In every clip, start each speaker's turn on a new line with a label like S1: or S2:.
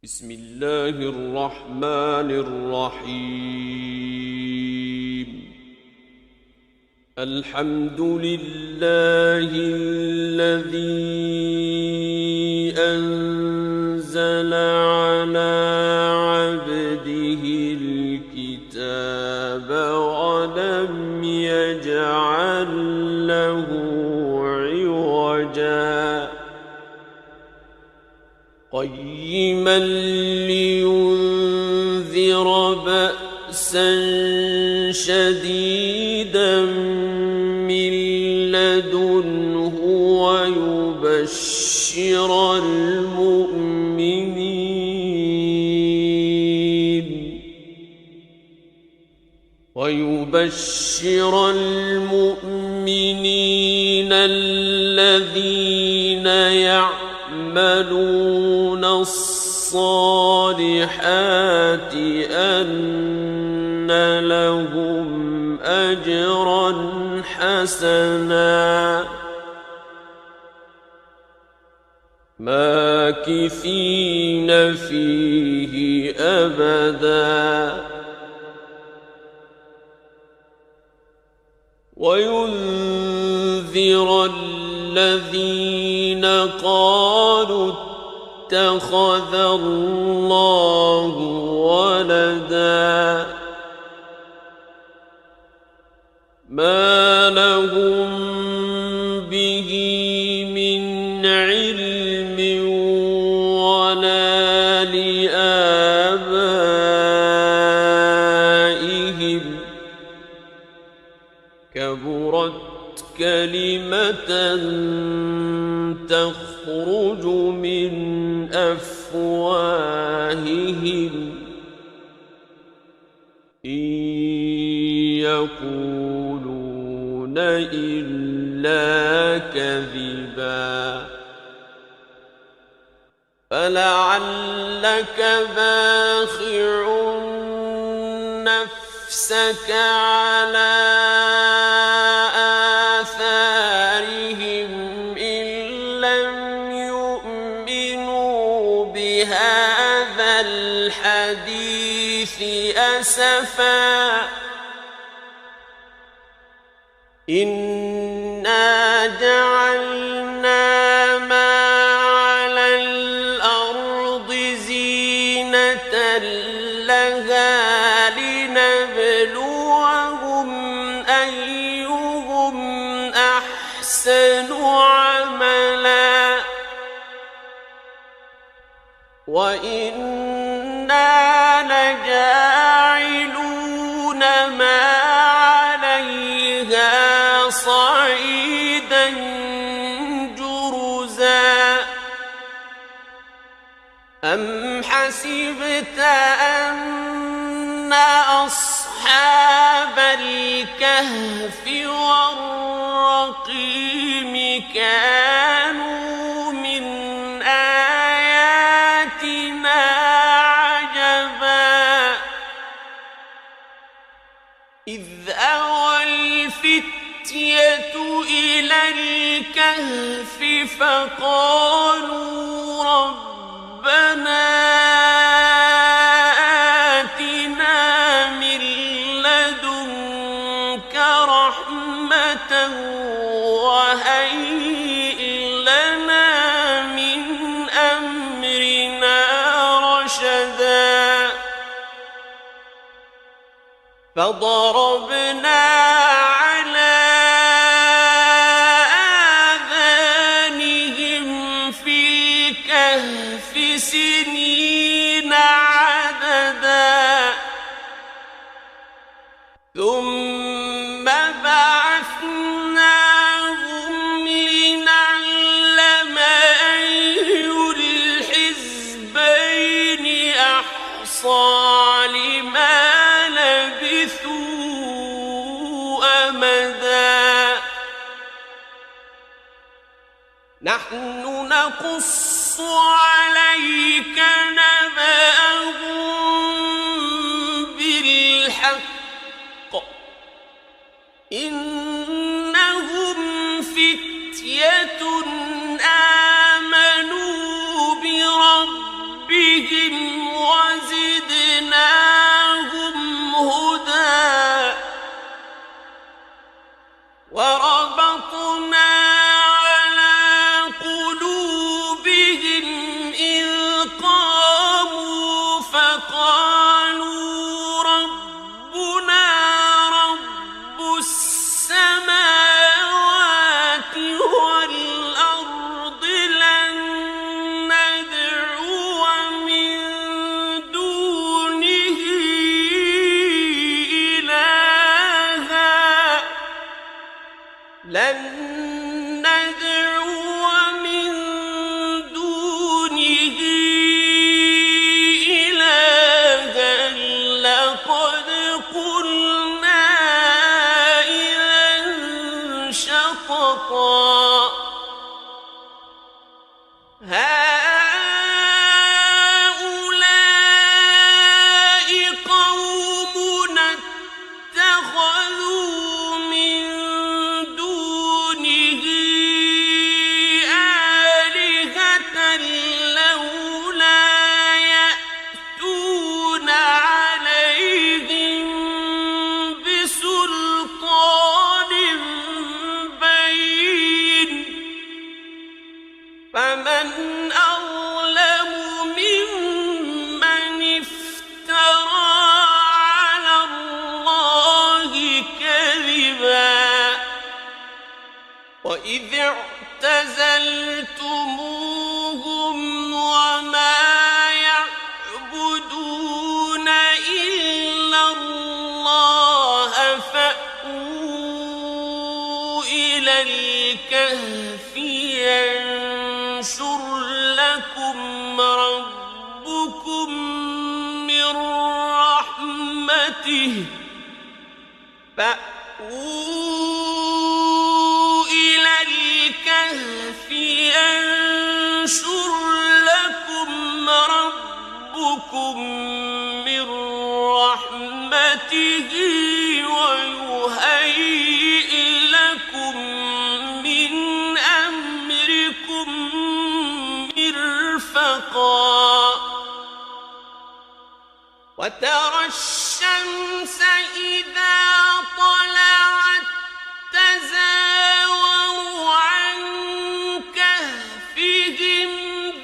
S1: بسم الله الرحمن الرحيم. الحمد لله الذي أنزل على عبده الكتاب ولم يجعل له عوجا قيما لينذر بأسا شديدا من لدنه ويبشر المؤمنين الذين يعملون الصالحات أن لهم أجرا حسنا ماكثين فيه أبدا وينذر الذين قالوا اتخذ الله ولدا ما لهم به من علم ولا لآبائهم كبرت كلمة تخرج من أفواههم إن يقولون إلا كذبا فلعلك باخع نفسك على آثارهم إن لم يؤمنوا بهذا الحديث أسفا إنا جعلنا ما على الأرض زينة لها لنبلوهم أيهم أحسن عملا وإنا لجاعلون ما عليها صعيدا جرزا أم حسبت أن أصحاب الكهف والرقيم كانوا من آياتنا عجبا إذ أوى الفتية إلى الكهف فقالوا ربنا آتنا من لدنك رحمة وهيئ لنا من أمرنا رشدا فضربنا على آذانهم في الكهف سنين عددا ثم بعثناهم لنعلم أي الحزبين أحصى لما لبثوا أمدا نحن نقص عليك نبأهم بالحق إنهم فتية آمنوا بربهم هؤلاء قوم اتخذوا من دونه آلهة لولا يأتون عليهم بسلطان بين فمن أظلم ممن افترى على الله كذبا وإذ اعتزلتموهم وما يعبدون إلا الله فأووا إلى الكهف ينشر لكم ربكم من رحمته فأووا إلى الكهف ينشر لكم ربكم من رحمته ويهيئ لكم من أمركم مرفقا وترى الشمس إذا طلعت تزاور عن كهفهم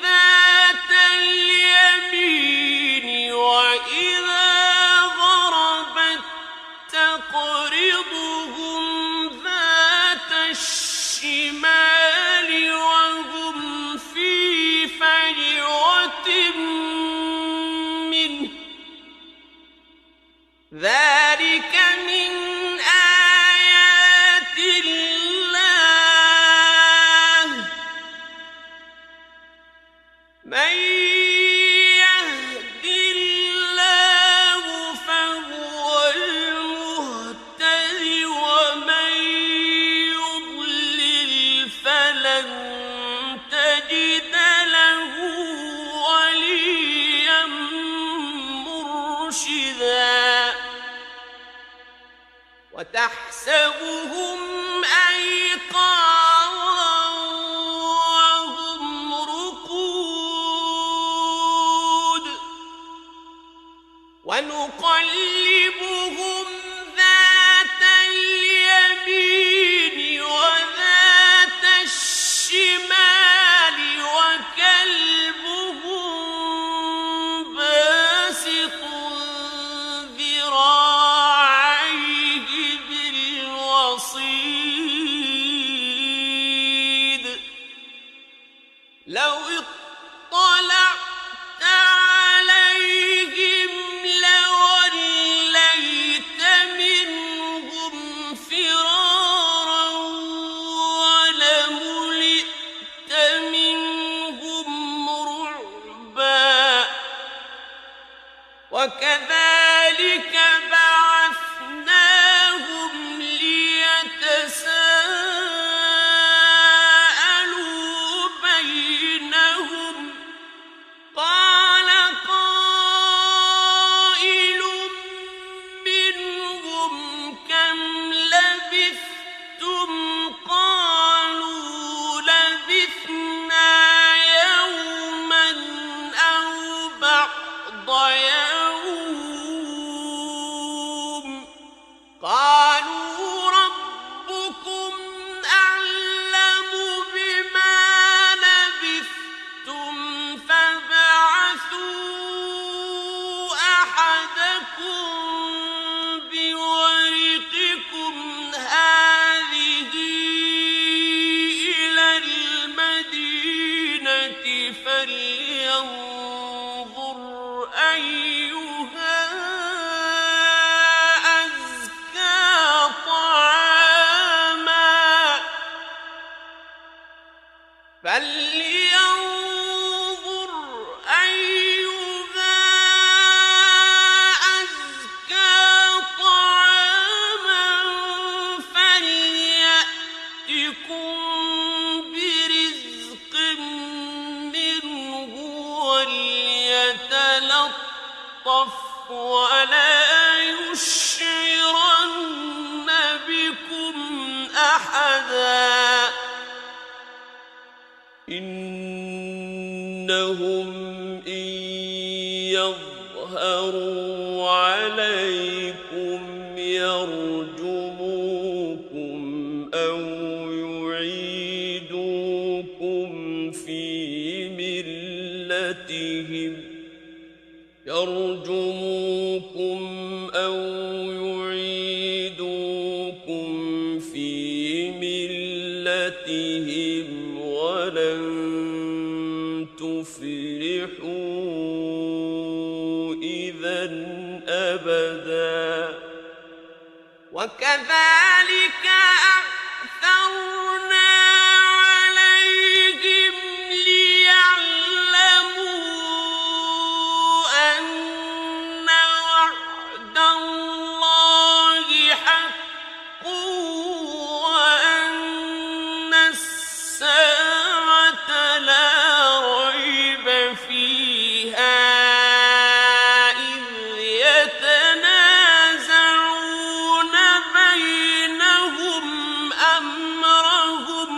S1: ذات اليمين وإذا غربت تقرضهم ذات الشمال وهم في فجوة منه ذلك من آيات الله من يهد الله فهو المهتد ومن يضلل فلن تجد له وليا مرشدا وتحسبهم أيقاظا وهم رقود ونقلبهم ذات اليمين وذات الشمال وكلبهم باسط ذراعيه بالوصيد لو اطلعت عليهم لوليت منهم فرارا ولملئت منهم رعبا وكذلك بعثناهم ليتساءلوا بينهم قال قائل منهم كم لبثتم قالوا لبثنا يوما أو بعض يوم قالوا ربكم أعلم بما لبثتم فابعثوا أحدكم بورقكم هذه إلى المدينة فلينظر أيها أزكى طعاما فلينظر أيها أزكى طعاما فليأتكم برزق ولا يشعرن بكم أحدا إنهم إن يظهروا عليكم يرجموكم أو يعيدوكم في ملتهم ولن تفلحوا إذا أبدا وكذلك أعثرنا عليهم ليعلموا أن وعد الله حق وأن الساعة لا ريب فيها إذ يتنازعون بينهم أمرهم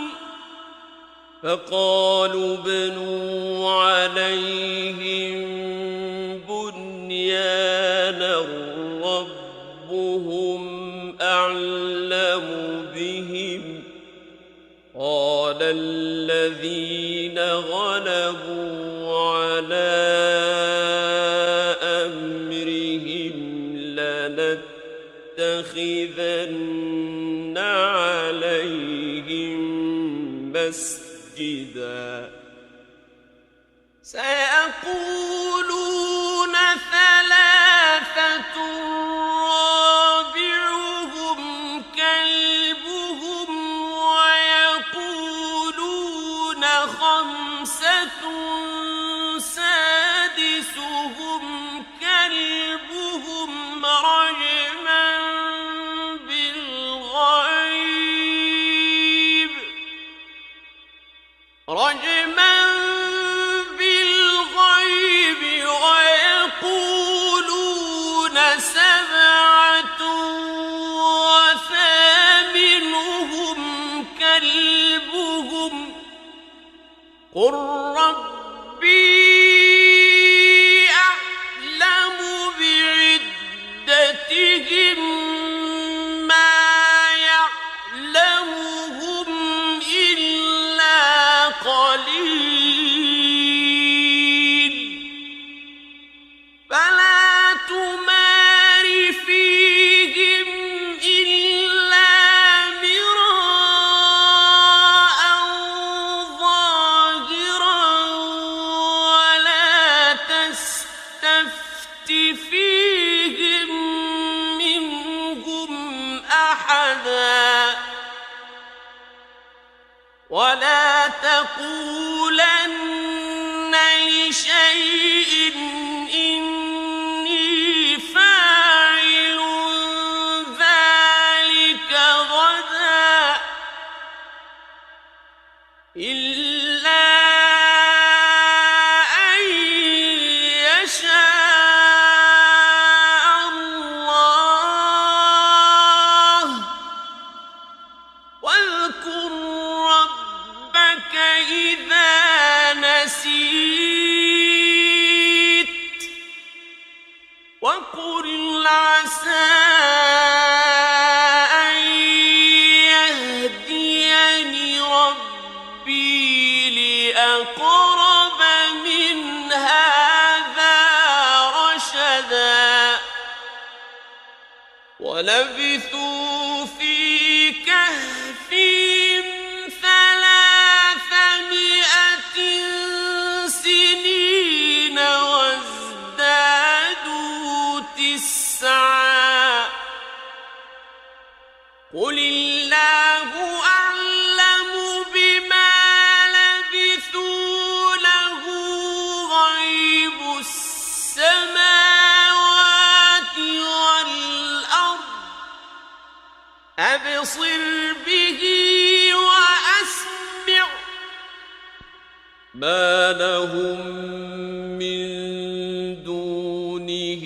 S1: فقالوا ابنوا عليهم بنيانا ربهم أعلم بهم قال الذين غلبوا على أمرهم لنتخذن عليهم مسجدا سيقولون ثلاثة رابعهم كلبهم ويقولون خمسة سادسهم كلبهم رجما بالغيب ويقولون سبعة وثامنهم كلبهم قل ربي أعلم بعدتهم ما يعلمهم إلا قليل فلا تمار فيهم إلا مراء ظاهرا ولا تستفت فيهم منهم أحدا ولا تقولن لشيء إني فاعل ذلك غدا إلا أن يشاء الله واذكر ربك إذا نسيت وقل عسى أن يهديني ربي لأقرب من هذا رشدا ولبثوا في كهفهم 300 سنين وازدادوا 9 قل الله أعلم بما لبثوا له غيب السماوات والأرض أبصر به وأسمع ما لهم من دونه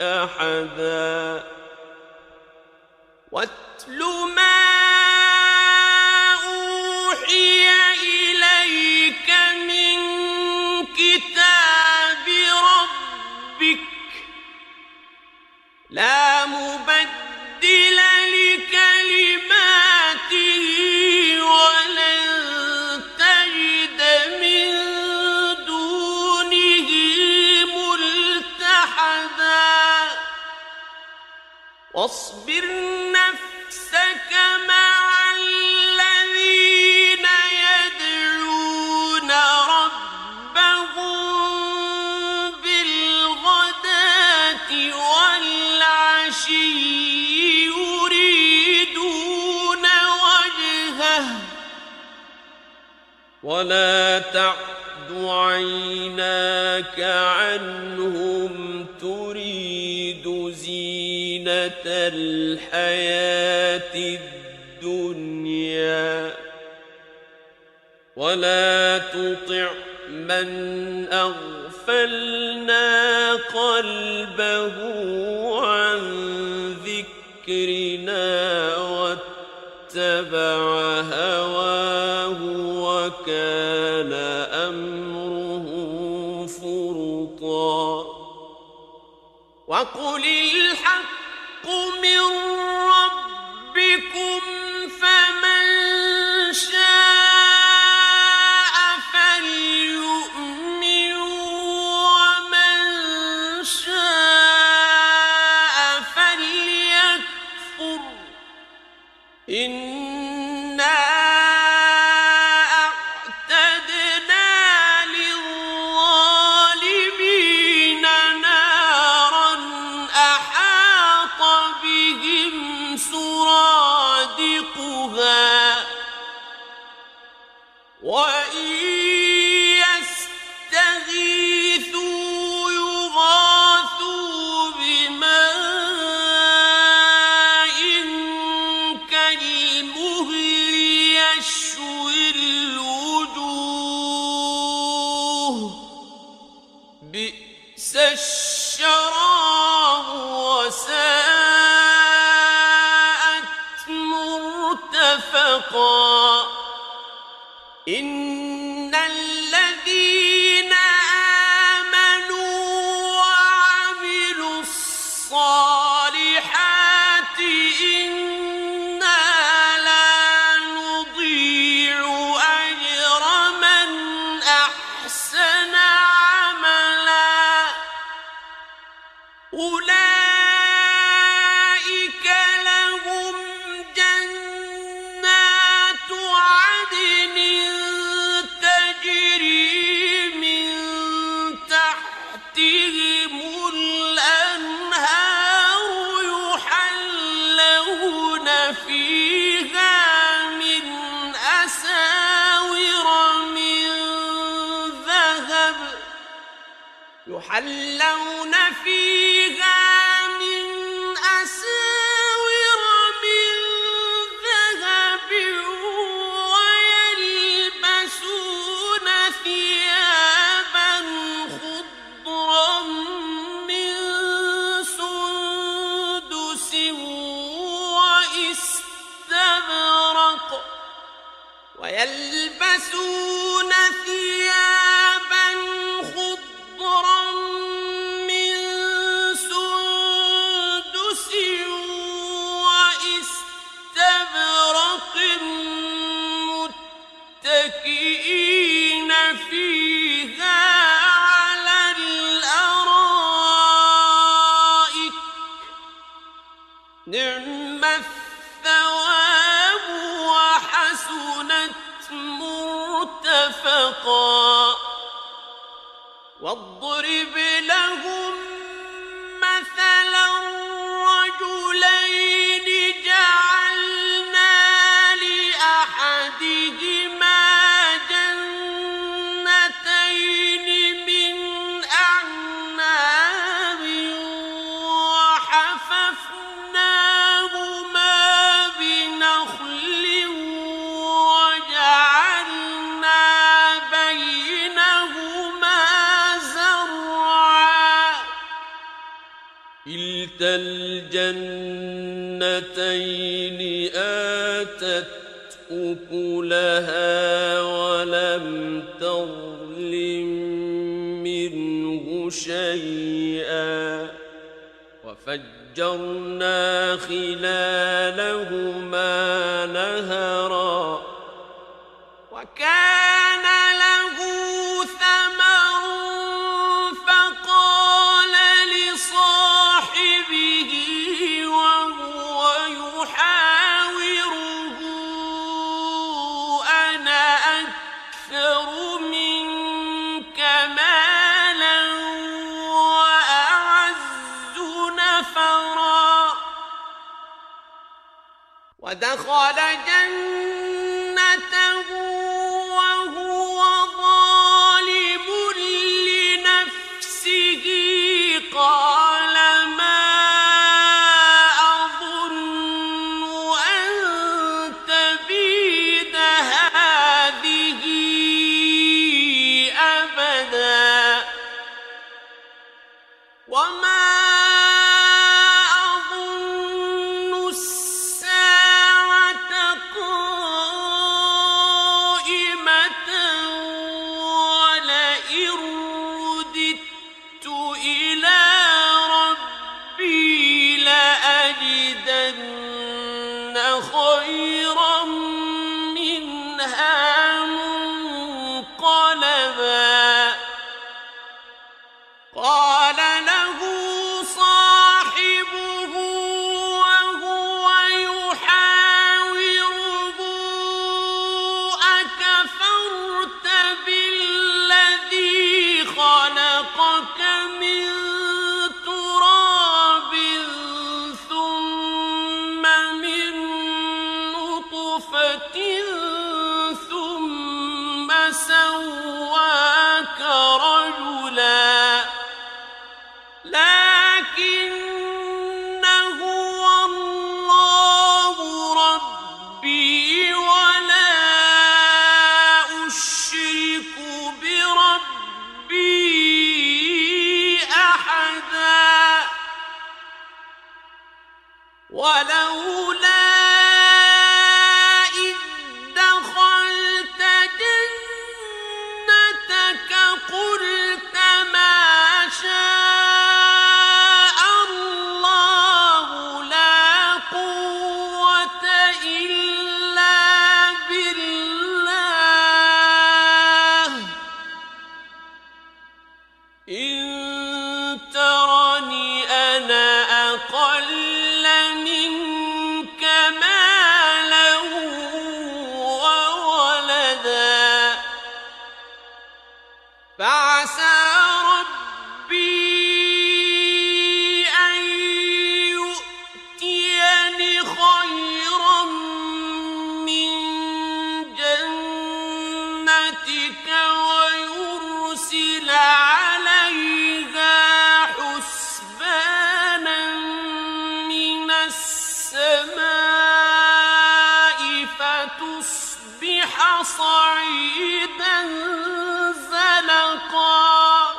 S1: أحدا واتل ما أوحي إليك من كتاب ربك لا مبدل لكلماته ولن تجد من دونه ملتحدا واصبر نفسك مع الذين يدعون ربهم بالغداة والعشي يريدون وجهه ولا تعد عيناك عنهم تريد زينة الحياة الدنيا ولا تطع من أغفلنا قلبه عن ذكرنا واتبع هواه وكان أمره فرطا وقل الحق من ربكم فمن شاء فليؤمن ومن شاء فليكفر إنا أعتدنا للظالمين نارا أحاط بهم سرادقها وإن يستغيثوا يغاثوا بماء كالمهل يشوي الوجوه بئس الشراب وساءت مرتفقا إن الذين آمنوا وعملوا الصالحات إنا لا نضيع أجر من أحسن عملا أولئك لهم جنات عدن تجري من تحتهم الأنهار يحلون فيها من أساور من ذهب يحلون فيها من أساور من ذهب ويلبسون ثيابا خضرا من سندس واستبرق ويلبسون ثيابا خضرا من سندس واستبرق متكئين فيها على الأرائك نعم الثواب وحسنت مرتفقا واضرب لهم مثلا رجلين جعلنا لأحدهما جنتين من أعناب وحففناهما بنخل وجعلنا بينهما زرعا كلتا الجنتين آتت أكلها ولم تظلم منه شيئا وفجرنا خلالهما نهرا وكان له ثمر فقال لصاحبه وهو يحاوره أنا أكثر منك مالا وأعز نفرا ودخل جنته وهو ظالم لنفسه قال ما أظن أن تبيد هذه أبدا وما أظن الساعة قائمة ولئن رددت إلى ربي لأجدن خيرا منها منقلبا قال له صاحبه وهو يحاوره أكفرت بالذي خلقك من تراب ثم من نطفة ثم سواك رجلا لكن هو الله ربي ولا أشرك بربي أحدا ولولا إذ دخلت جنتك قلت ما شاء الله لا قوة إلا بالله إن ترني أنا أقل منك مالا وولدا فعسى ربي أن يؤتيني خيرا من جنتك ويرسل عليها حسبانا من السماء فتصبح صعيدا زلقا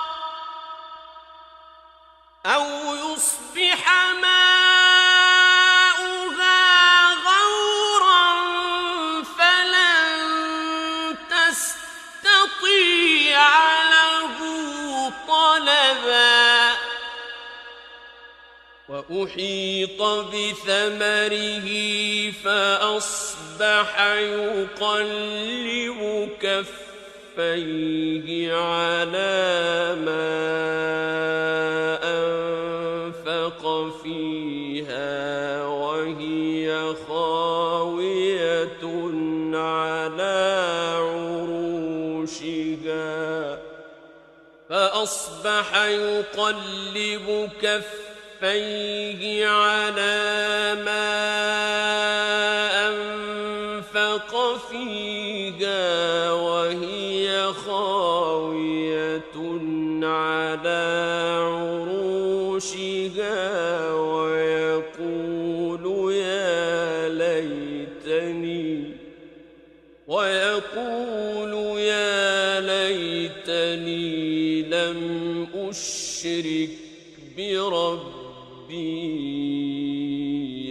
S1: أو يصبح ماؤها غورا فلن تستطيع له طلبا وأحيط بثمره فأصبح يقلب كفيه على ما أنفق فيها وهي خاوية على عروشها فأصبح يقلب كفيه على ما أنفق فيها وهي خاوية على عروشها ويقول يا ليتني لم أشرك بربي بربي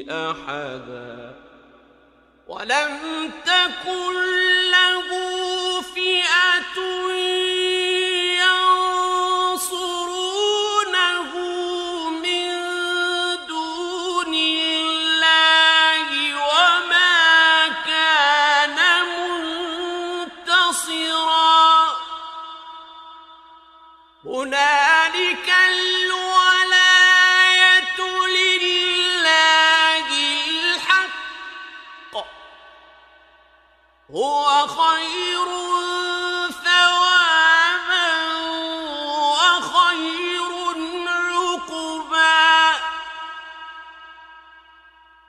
S1: أحدا ولم تكن له فئة ينصرونه من دون الله وما كان منتصرا هنالك الولاية لله الحق هو خير ثوابا وخير عقبا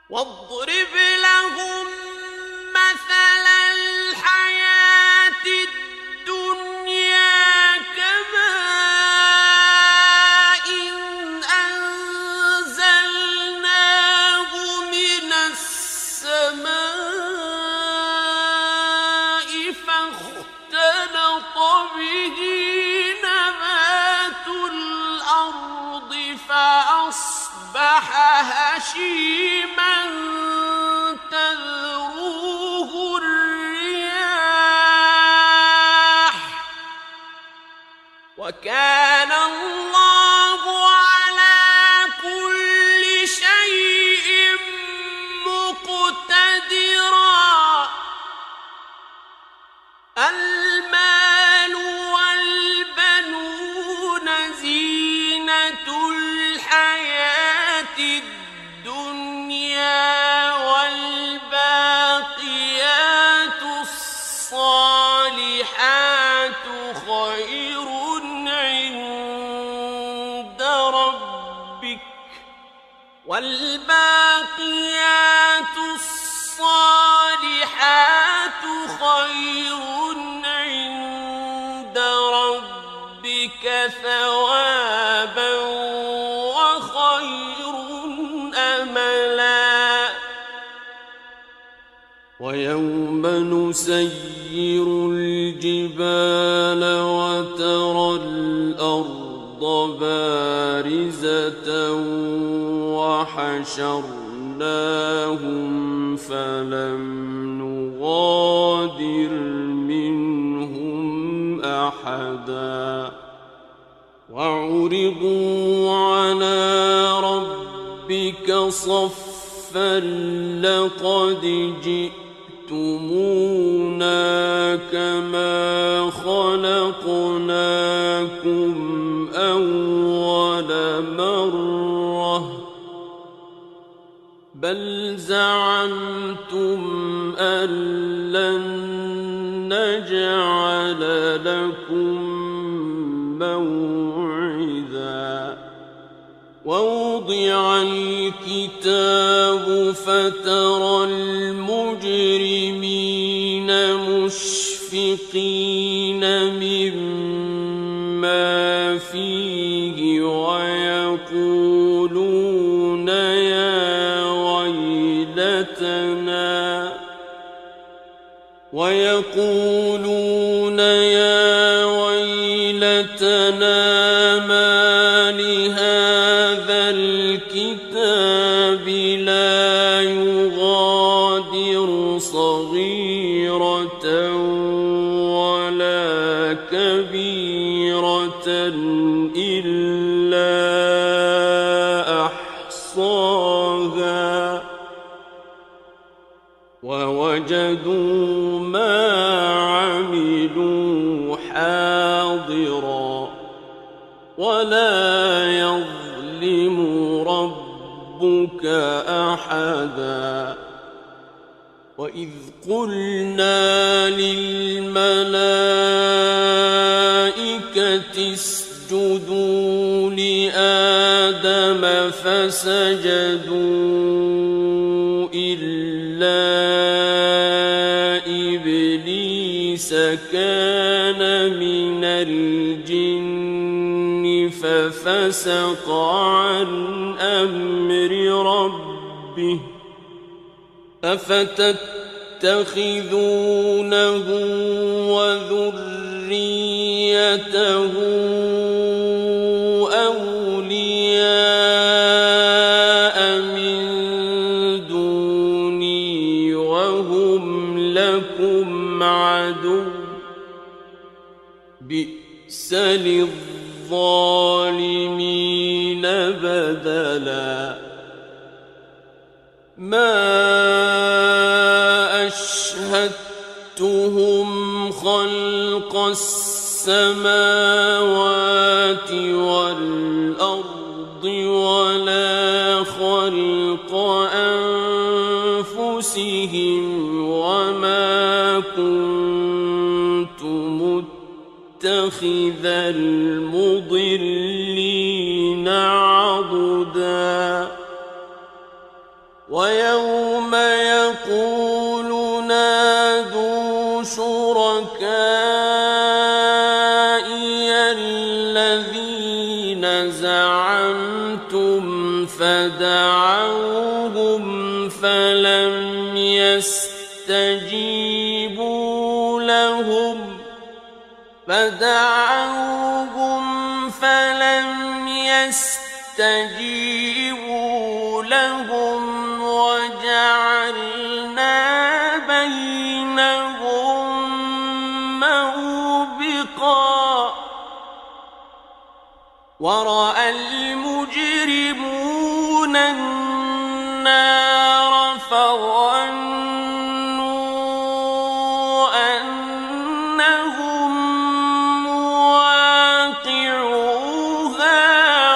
S1: واضرب لهم مثل الحياة الدنيا كماء أنزلناه من السماء فاختلط به نبات الأرض فأصبح هشيما تذروه الرياح وكان الله على كل شيء مقتدرا المال والبنون زينة الحياة الدنيا والباقيات الصالحات خير عند ربك والباقيات الصالحات خير عند ربك ثوابا وخير أملا ويوم نسير الجبال وترى الأرض بارزة وحشرناهم فلم نغادر منهم أحدا وعرضوا على ربك صفا لقد جئتمونا كما خلقناكم أول مرة بل زعمتم أن لن نجعل لكم موعدا ووضع الكتاب فترى المجرمين مشفقين مما فيه ويقولون يا ويلتنا ما لهذا الكتاب لا يغادر صغيرة ولا كبيرة إلا أحصاها ووجدوا ما عملوا حاضرا ولا يظلم ربك أحدا وإذ قلنا للملائكة اسجدوا لآدم فسجدوا إلا إبليس كان من الجن ففسق عن أمر ربه أفتتخذونه وذريته أولياء بئس للظالمين بدلا ما أشهدتهم خلق السماوات والأرض ولا خلق أنفسهم وما كنت متخذ المضلين عضدا ويوم يقول نادوا شركائي الذين زعمتم فدعوهم فلم يستجيبوا لهم وجعلنا بينهم موبقا ورأى المجرمون النار فظنوا أنهم مواقعوها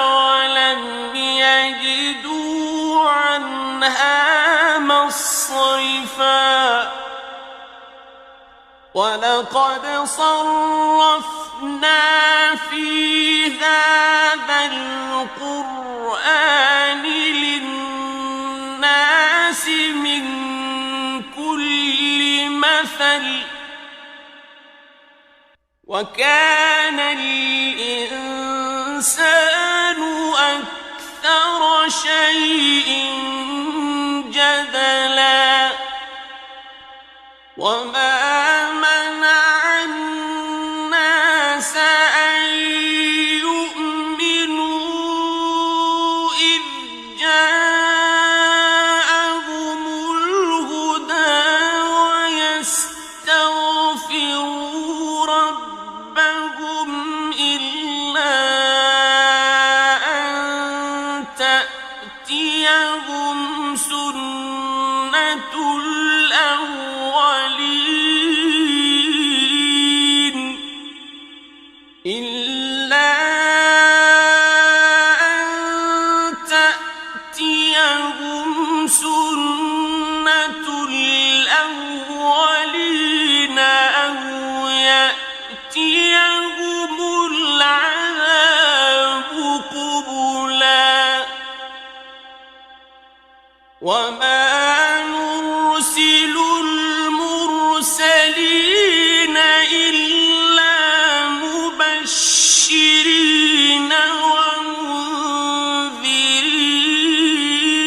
S1: ولم يجدوا عنها مصرفا ولقد صرفنا في هذا القرآن للناس من كل مثل وكان الإنسان أكثر شيء جدلا وما منع الناس أن يؤمنوا إذ جاءهم الهدى ويستغفروا ربهم إلا أن تأتيهم سنة الأولين إلا أن تأتيهم سنة الأولين أو يأتيهم العذاب قبلا وما نرسل المرسلين إلا مبشرين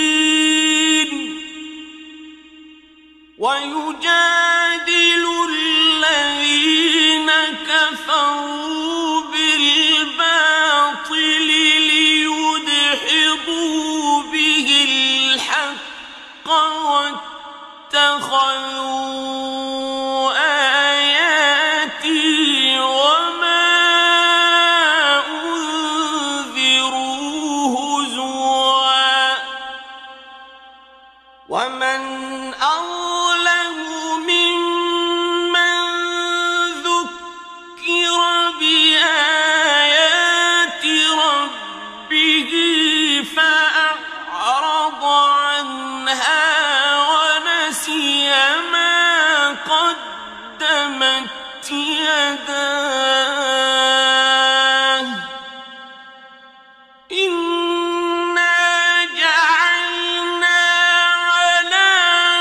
S1: ومنذرين ويجادل الذين كفروا بالباطل ليدحضوا به الحق واتخذوا آياتي وما أنذروا هزوا ومن أظلم ممن ذكر بآيات ربه فأعرض عنها ونسي ما قدمت يداه إنا جعلنا على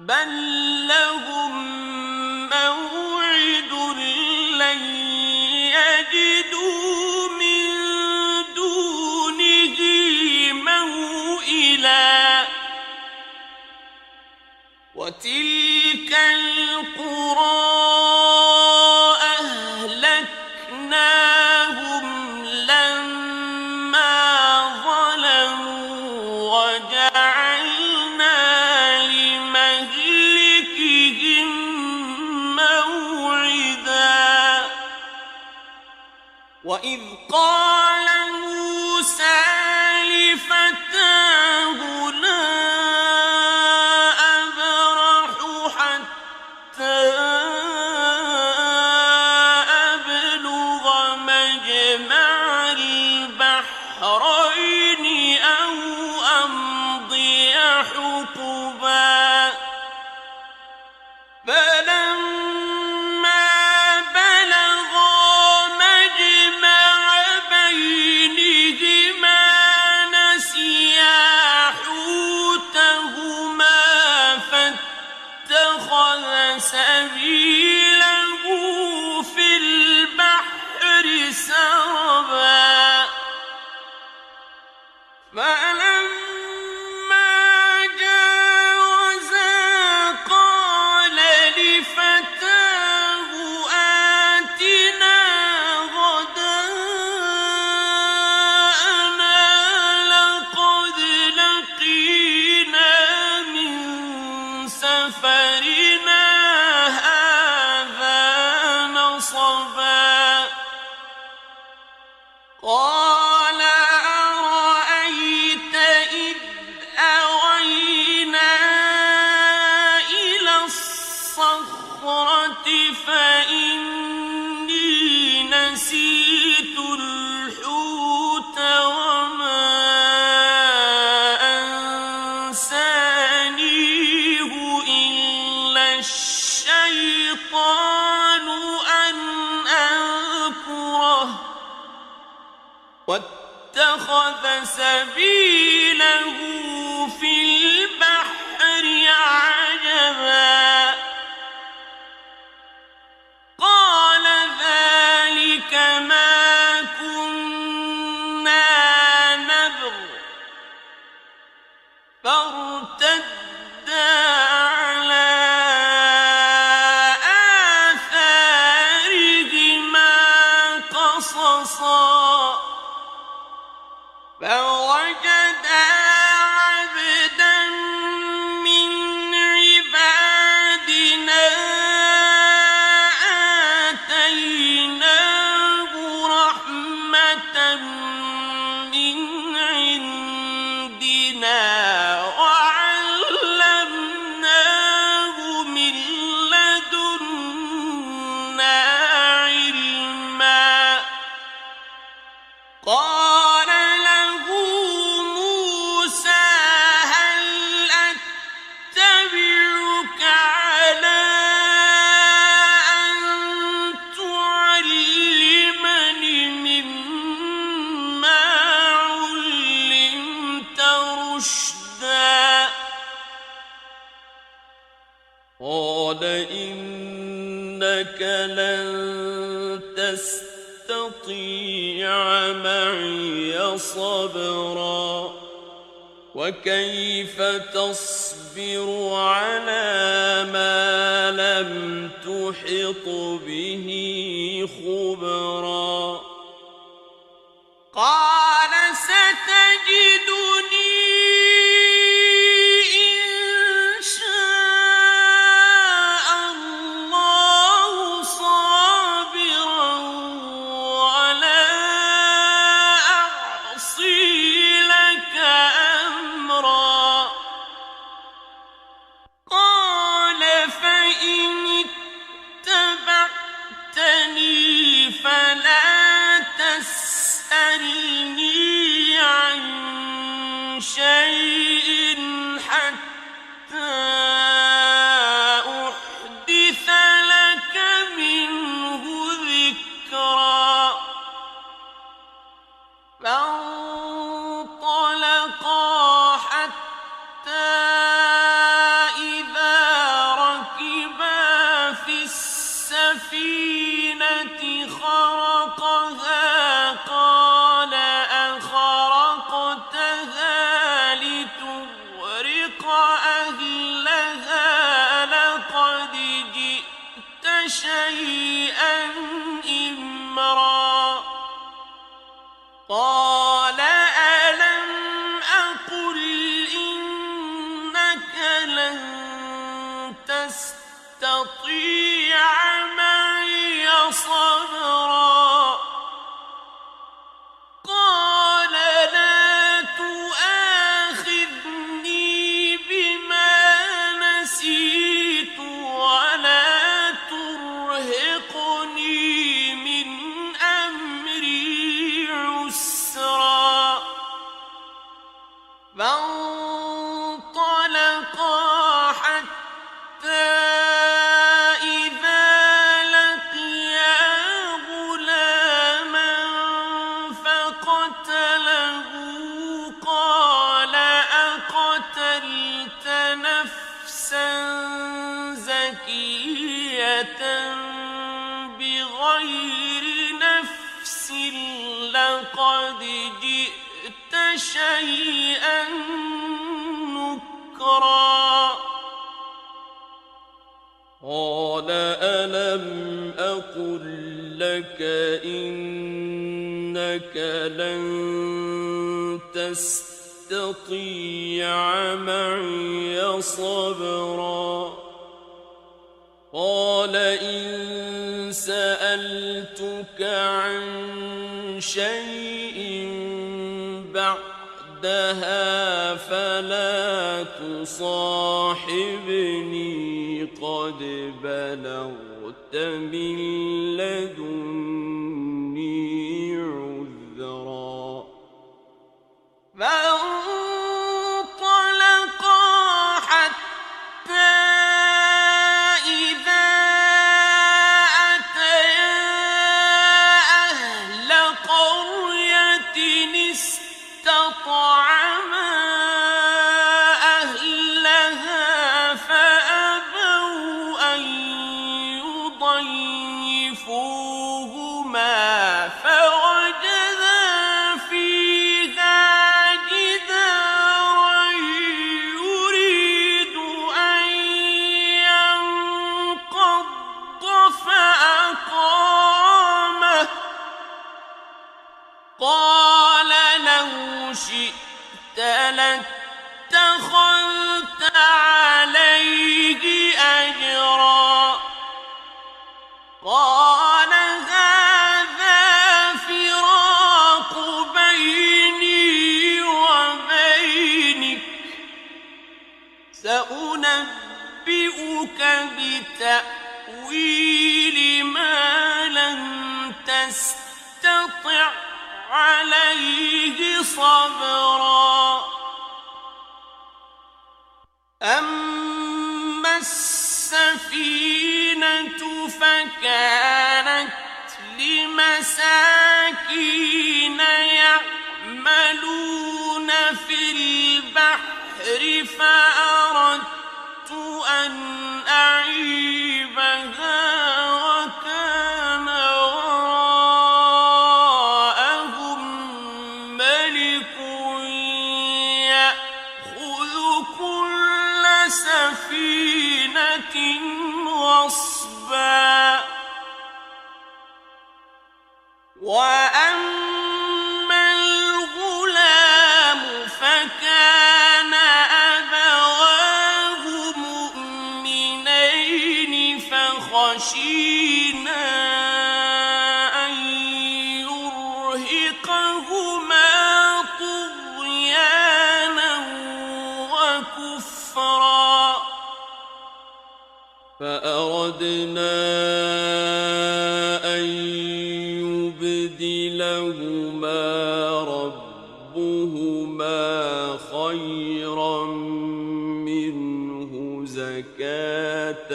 S1: بل لهم موعد لن يجدوا من دونه موئلا وتلك القرى أهلكناهم لما ظلموا وجعلنا لمهلكهم موعدا وإذ قال موسى لفتاه لا أبرح حتى أبلغ مجمع البحرين أو أمضي حقبا فلما بلغا مجمع بينهما نسيا حوتهما فاتخذ سبيله في البحر سربا فلما جاوزا قال لفتاه آتنا غداءنا لقد لقينا من سفرنا هذا نصبا قال أرأيت إذ أوينا إلى الصخرة فإني نسيت الحوت وما أنسانيه إلا الشيطان أن أذكره واتخذ سبيله في البحر عجبا قال ذلك ما كنا نبغ فارتدا على آثارهما قصصا فوجدا عبدا من عبادنا آتيناه رحمة من عندنا وعلمناه من لدنا علما قال له موسى هل أتبعك على أن تعلمني مما علمت رشدا قال إنك لن تستطيع معي صبرا وكيف تصبر على ما لم تحط به خبرا قال ستجدني إن شاء الله صابرا ولا أعصي لك أمرا قال فإن اتبعتني فلا تسألني عن شيء حتى أحدث لك منه ذكرا فانطلقا حتى إذا أهلها لقد جئت شيئا إمرا قال ألم أقل إنك لن تستطيع معي صبرا قال لا تؤاخذني بما نسيت ولا ترهقني من أمري عسرا فانطلقا حتى إذا لقيا غلاما فقتله قال أقتلت نفسا زكية بغير نفس لقد جئت شيئا نكرا قال ألم أقل لك إنك لن تستطيع معي صبرا قال إن سألتك عن شيء بعدها فلا تصاحبني قد بلغت من لدني عذرا فانطلقا حتى إذا أتيا أهل قرية استطعما أهلها فأبوا أن يضيفوهما فوجدا فيها جدارا يريد أن ينقض فأقامه قال لو شئت لاتخذت عليه أجرا قال هذا فراق بيني وبينك سأنبئك بتأويل ما لم تستطع عليه صبرا أما السفينة فكانت لمساكين يعملون في البحر فأردت أن أعيبها وكان وراءهم ملك يأخذ كل سفينة غصبا وأما الغلام فكان أبواه مؤمنين فخشينا أن يرهقهما طغيانا وكفرا فأردنا أن يبدلهما ربهما خيرا منه زكاة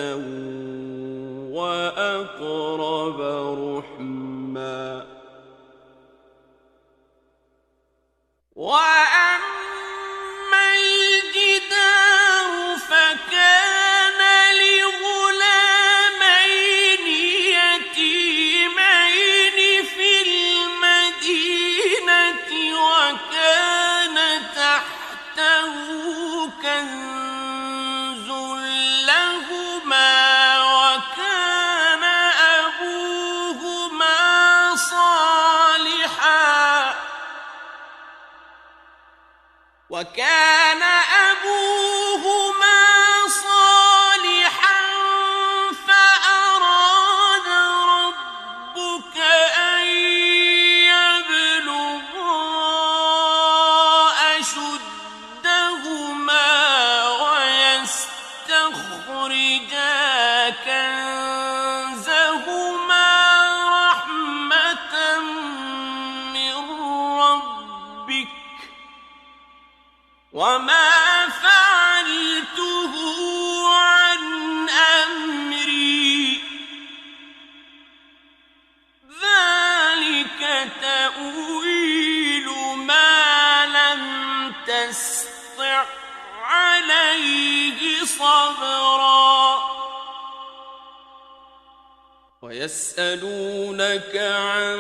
S1: وأقرب رحما وأما الجدار فكان لغلامين يتيمين في المدينة وكان تحته كنز وكان أبوهما صالحا فأراد ربك أن يبلغا أشدهما ويستخرجا كنزهما رحمة من ربك وما فعلته عن أمري ذلك تأويل ما لم تسطع عليه صبرا ويسألونك عن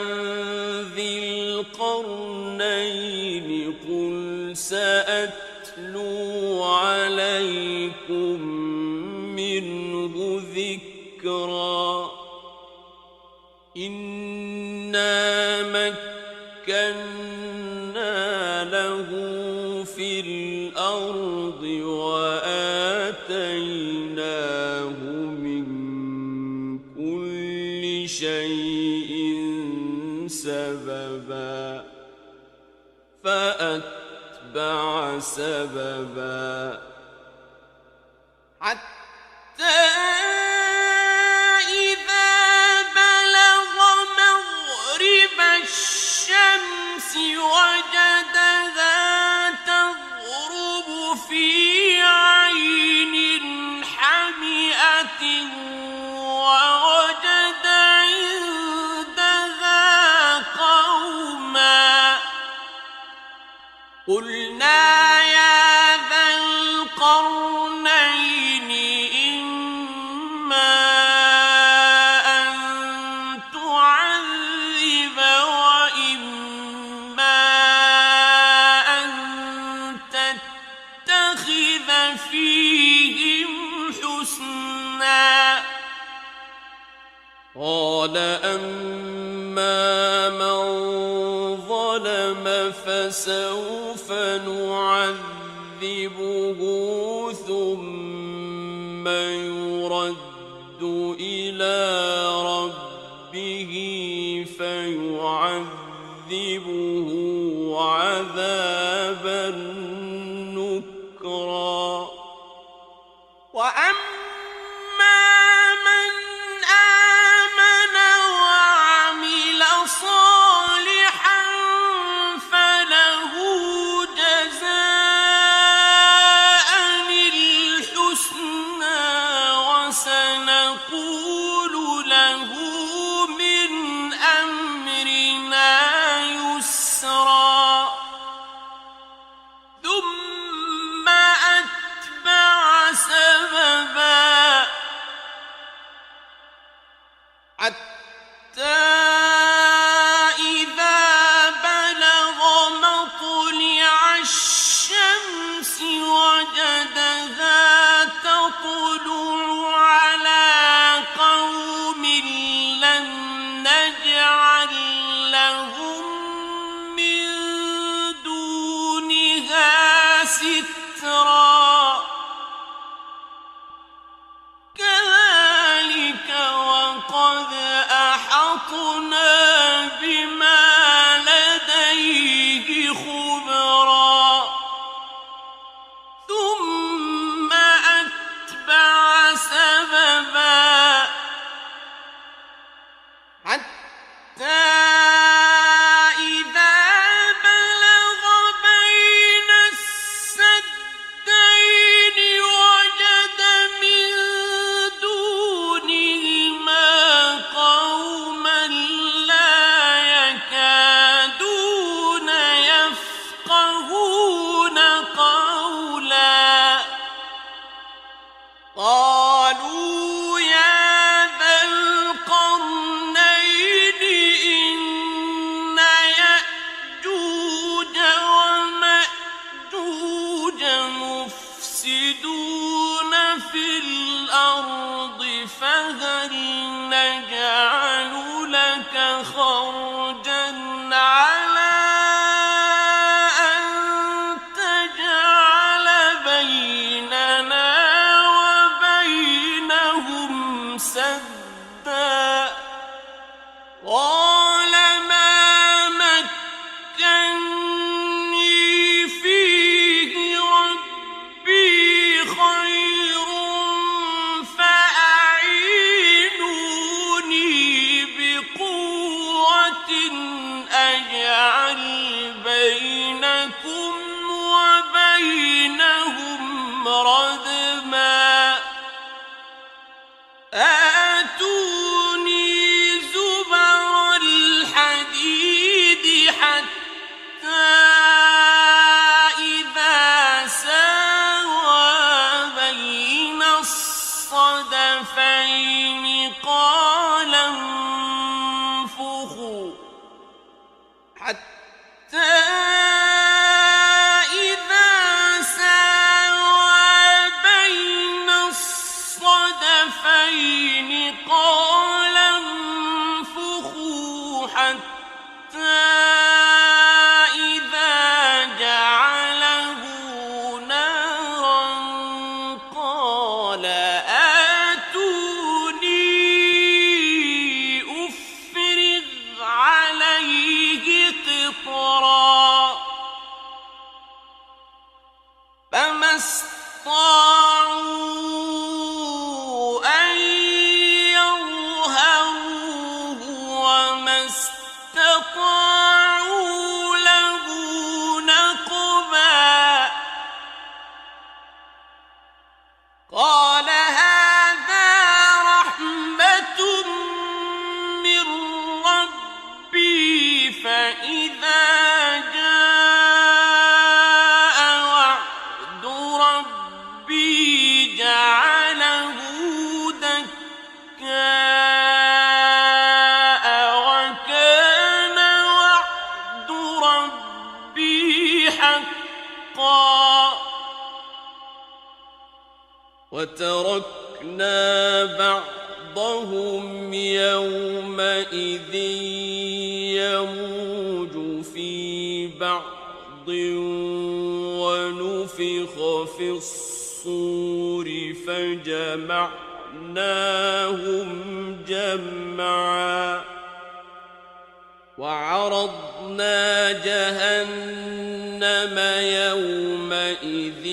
S1: ذي القرنين قل سأتلو عليكم منه ذكرا إنا مكنا له في الأرض وآتيناه من كل شيء سببا فأتبع سببا حتى إذا بلغ مغرب الشمس وجدها تغرب في عين حمئة ووجد عندها قوما قلنا يا ذا القرنين إما أن تعذب وإما أن تتخذ فيهم حسنا قال أما من ظلم فسوف نعذبه ثم يرد إلى ربه فيعذبه عذابا نكرا وأما من آمن وعمل صالحا فله جزاء الحسنى وسنقول له من أمرنا يسرا ثم أتبع سببا حتى إذا بلغ مطلع الشمس وجدها تطلع على قوم لم نجعل لهم من دونها سترا كذلك وقد أحطنا بما لديه خبرا ثم أتبع سببا حتى إذا بلغ بين السدين وجد من دونهما قوما لا يكادون يفقهون قولا قالوا يا ذا القرنين إن يأجوج ومأجوج مفسدون في الأرض فهل نجعل لك خرجا على أن تجعل الصدفين قال انفخوا حتى إذا ساوى بين الصدفين قال انفخوا حتى إذا جعله نارا قال آتوني أفرغ عليه قطرا فما استطاعوا أن يظهروه وما استطاعوا له نقبا قال هذا رحمة من ربي فإذا جاء وعد ربي جعله دكاء وكان وعد ربي حقا وتركنا بعضهم يومئذ يموج في بعض ونفخ في الصور فجمعناهم جمعا وعرضنا جهنم يومئذ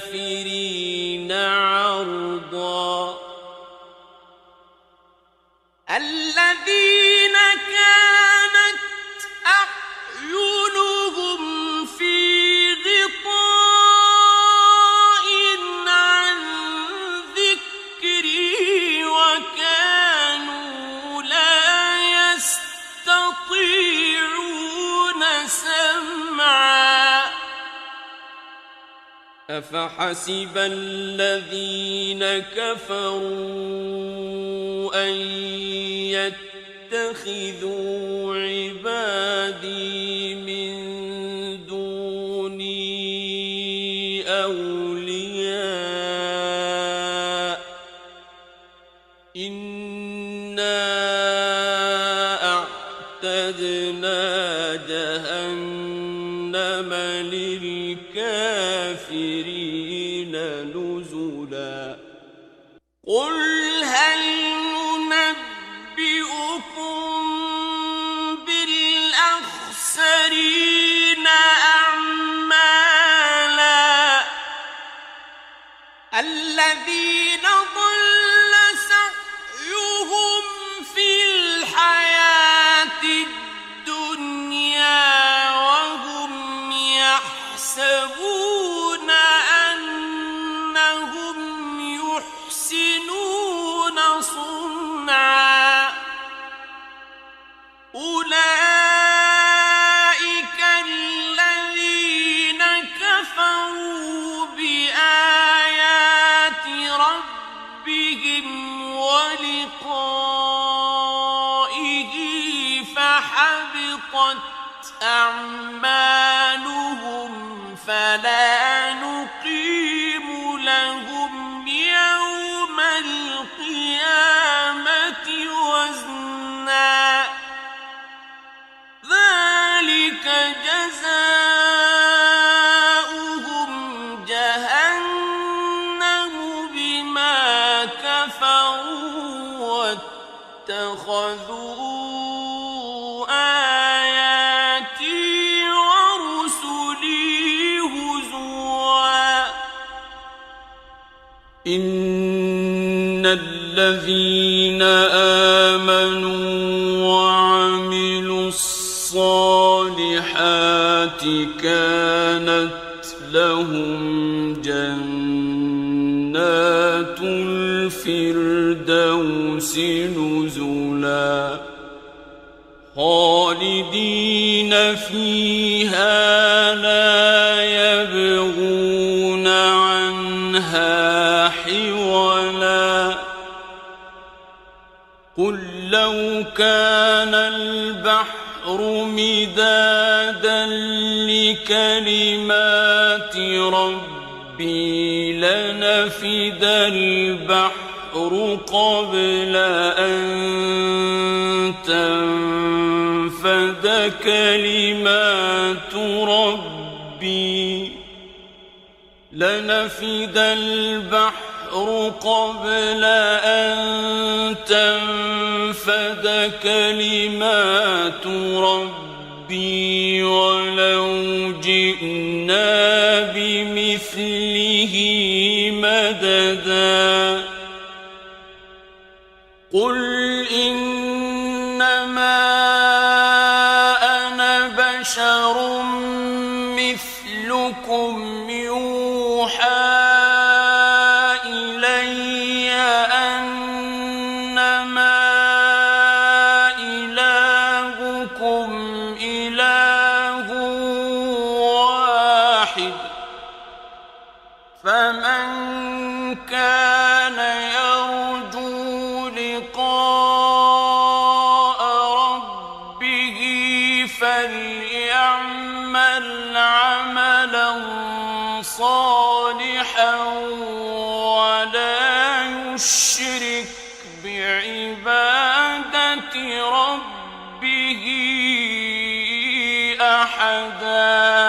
S1: للكافرين عرضا الذين كانت أعينهم في غطاء عن ذكري وكانوا لا يستطيعون سمعا أفحسب الذين كفروا أن يتخذوا عبادي من دوني أولياء إنا أعتدنا جهنم للكافرين نزلا قل هل ننبئكم بالأخسرين أعمالا الذين ضل سعيهم في الحياة الدنيا وهم يحسبون أنهم يحسنون صنعا أولئك الذين كفروا بآيات ربهم ولقائه فحبطت أعمالهم فلا نقيم لهم يوم القيامة وزنا ذلك جزاؤهم جهنم بما كفروا واتخذوا آياتي ورسلي هزوا إن الذين آمنوا وعملوا الصالحات كانت لهم جنات الفردوس نزلا خالدين فيها لا يبغون عنها حولا لو كان البحر مدادا لكلمات ربي لنفد البحر قبل أن تنفد كلمات ربي لنفد البحر قبل أن تنفد كلمات ربي ولو جئنا بمثله مددا قل إنما أنا بشر مثلكم يوحى إلي أنما إلهكم إله واحد فمن كان يرجو لقاء ربه فليعمل عملا صالحا ولا يشرك بعبادة ربه أحدا